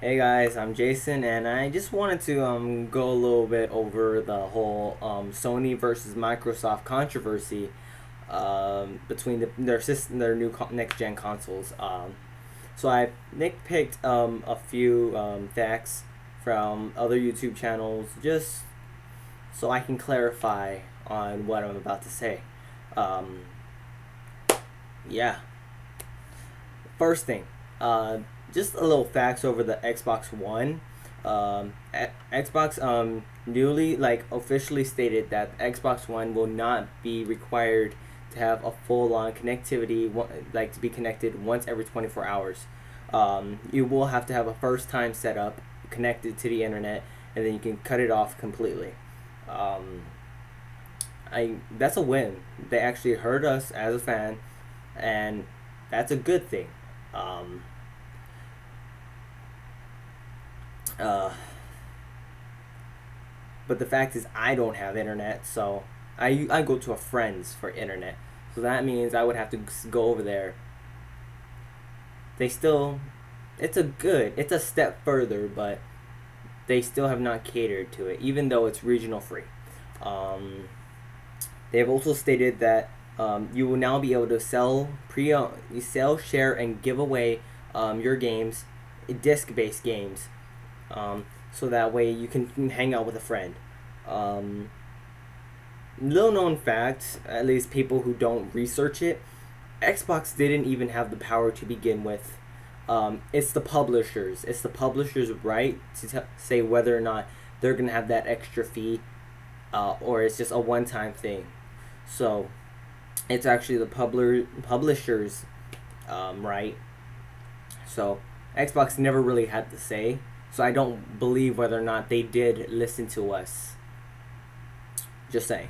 Hey guys, I'm Jason, and I just wanted to go a little bit over the whole Sony versus Microsoft controversy between their new next gen consoles. So I picked a few facts from other YouTube channels just so I can clarify on what I'm about to say. Um, yeah, First thing, uh, just a little facts over the Xbox One. Xbox newly officially stated that Xbox One will not be required to have a full on connectivity, like to be connected once every 24 hours. You will have to have a first time setup connected to the internet, and then you can cut it off completely. Um, I That's a win. They actually heard us as a fan, and that's a good thing. Um, uh, but the fact is, I don't have internet, so I go to a friend's for internet. So that means I would have to go over there. They still, it's a step further, but they still have not catered to it, even though it's regional free. Um, they have also stated that you will now be able to sell, share, and give away your games, disc-based games, so that way you can hang out with a friend. Um, Little known fact, at least people who don't research it, Xbox didn't even have the power to begin with. It's the publishers. It's the publishers' right to say whether or not they're gonna have that extra fee, or it's just a one-time thing. So it's actually the publishers' right. So Xbox never really had to say. So I don't believe whether or not they did listen to us. Just saying.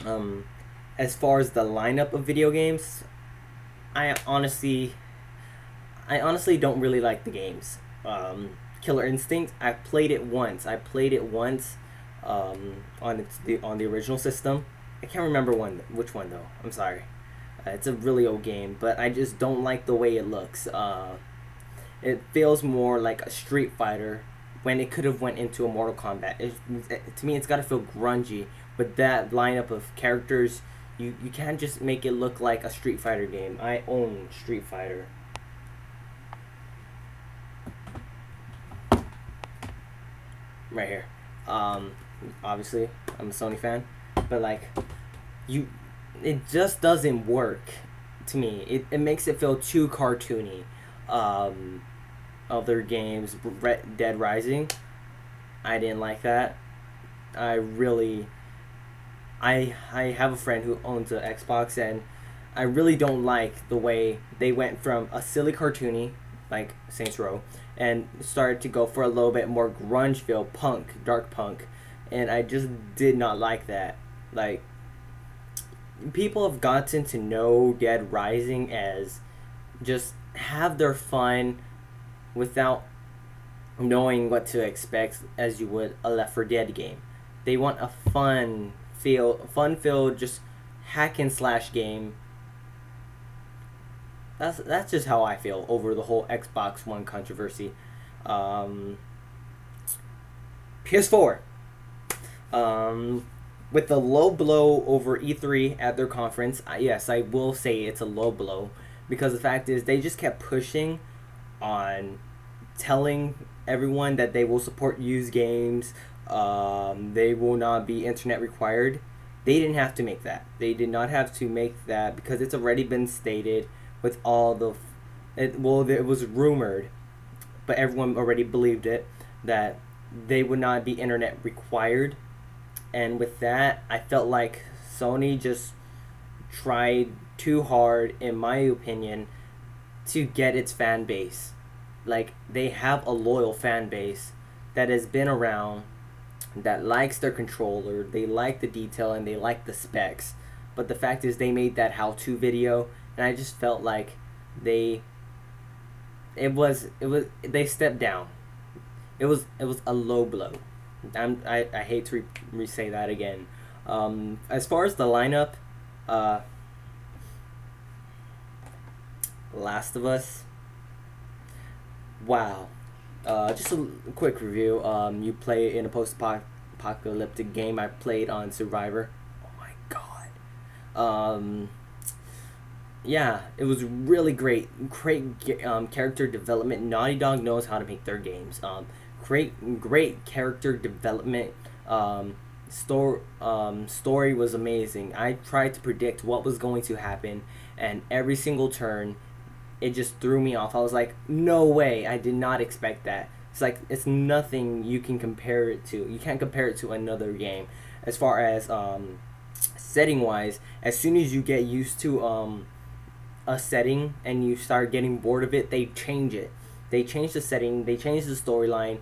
Um, as far as the lineup of video games, I honestly, I honestly don't really like the games. Killer Instinct, I played it once. On the original system. I can't remember which one though. I'm sorry. It's a really old game, but I just don't like the way it looks. It feels more like a Street Fighter when it could have went into a Mortal Kombat. To me, it's got to feel grungy. But that lineup of characters, you can't just make it look like a Street Fighter game. I own Street Fighter. Right here. Um, Obviously, I'm a Sony fan, but you, it just doesn't work to me. It makes it feel too cartoony. Um, Other games, Red Dead Rising, I didn't like that. I really, I have a friend who owns an Xbox, and I really don't like the way they went from a silly cartoony like Saints Row and started to go for a little bit more grunge-filled punk, dark punk, and I just did not like that. Like, people have gotten to know Dead Rising as just have their fun without knowing what to expect as you would a Left 4 Dead game. They want a fun filled, just hack and slash game. That's just how I feel over the whole Xbox One controversy. Um, PS4. Um, with the low blow over E3 at their conference, yes, I will say it's a low blow because the fact is they just kept pushing on telling everyone that they will support used games. They will not be internet required. They didn't have to make that. They did not have to make that because it's already been stated with all the. It was rumored, but everyone already believed it that they would not be internet required. And with that, I felt like Sony just tried too hard, in my opinion, to get its fan base. Like, they have a loyal fan base that has been around, that likes their controller, they like the detail, and they like the specs. But the fact is, they made that how-to video, and I just felt like they, they stepped down. It was a low blow. I hate to re say that again. As far as the lineup, uh, Last of Us, Wow. Just a quick review. You play in a post-apocalyptic game. I played on Survivor. Oh my god. Um, yeah, it was really great. Great character development. Naughty Dog knows how to make their games. Great character development. Story was amazing. I tried to predict what was going to happen, and every single turn, it just threw me off. I was like, no way! I did not expect that. It's like it's nothing you can compare it to. You can't compare it to another game. As far as setting wise, as soon as you get used to a setting and you start getting bored of it, they change it. They change the setting, they change the storyline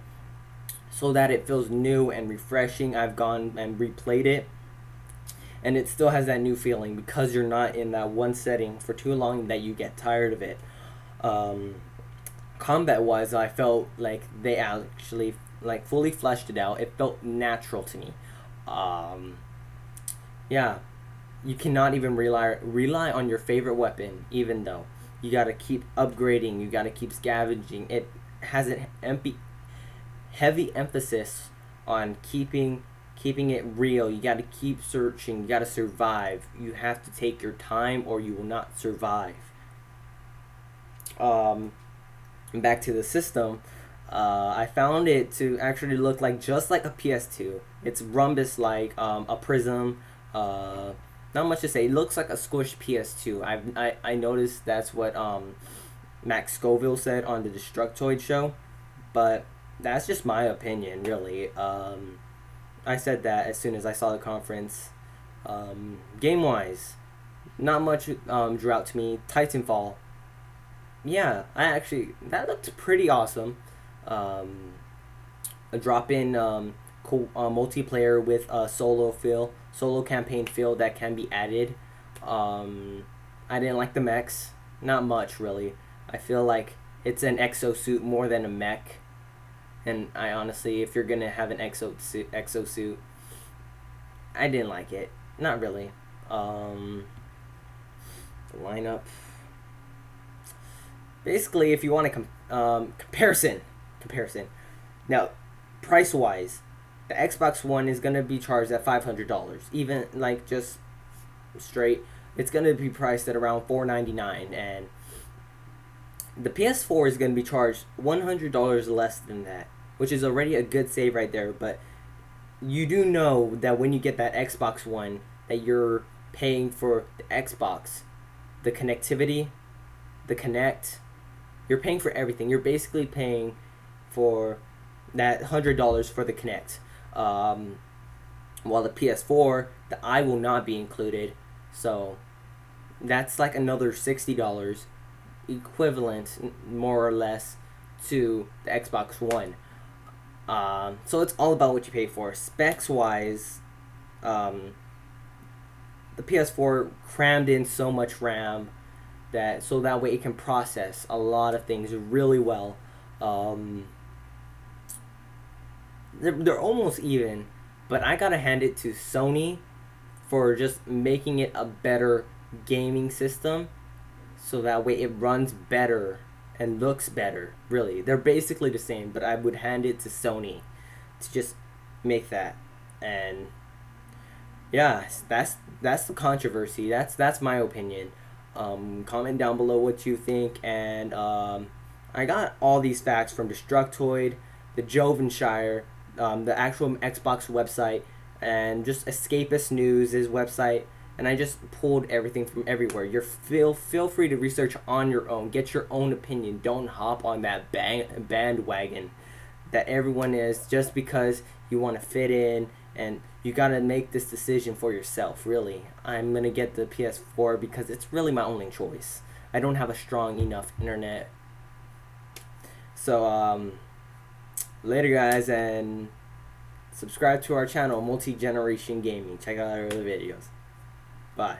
so that it feels new and refreshing. I've gone and replayed it, and it still has that new feeling because you're not in that one setting for too long that you get tired of it. Um, Combat wise, I felt like they actually like fully fleshed it out. It felt natural to me. Um, yeah, you cannot even rely on your favorite weapon, even though you gotta keep upgrading, you gotta keep scavenging. It has an heavy emphasis on keeping it real. You gotta keep searching, you gotta survive. You have to take your time or you will not survive. Um, Back to the system, I found it to actually look like just like a PS2. It's rhombus like a prism. Uh, Not much to say. It looks like a squished PS2. I noticed that's what Max Scoville said on the Destructoid show, but that's just my opinion, really. I said that as soon as I saw the conference. Game wise, not much drew out to me. Titanfall, yeah, I actually that looked pretty awesome. Um, a drop in multiplayer with a solo campaign feel that can be added. Um, I didn't like the mechs, not much really. I feel like it's an exosuit more than a mech, and I honestly, if you're gonna have an exosuit, I didn't like it, not really. Um, the lineup, basically, if you want a comparison. Now, price wise, the Xbox One is gonna be charged at $500. Even like just straight, it's gonna be priced at around $499, and the PS4 is gonna be charged $100 less than that, which is already a good save right there. But you do know that when you get that Xbox One, that you're paying for the Xbox, the connectivity, the Connect. You're paying for everything. You're basically paying for that $100 for the Connect. While the PS4, the I will not be included. So that's like another $60, equivalent more or less to the Xbox One. So it's all about what you pay for. Specs wise, um, the PS4 crammed in so much RAM that so that way it can process a lot of things really well. Um, they're almost even, but I gotta hand it to Sony for just making it a better gaming system so that way it runs better and looks better. Really, they're basically the same, but I would hand it to Sony to just make that. And yeah, that's the controversy. That's my opinion. Comment down below what you think, and I got all these facts from Destructoid, the Jovenshire, the actual Xbox website, and just Escapist News' website, and I just pulled everything from everywhere. Feel free to research on your own, get your own opinion. Don't hop on that bandwagon that everyone is just because you want to fit in, and you gotta make this decision for yourself. Really, I'm gonna get the PS4 because it's really my only choice. I don't have a strong enough internet. So later guys, and subscribe to our channel, Multi Generation Gaming. Check out our other videos. Bye.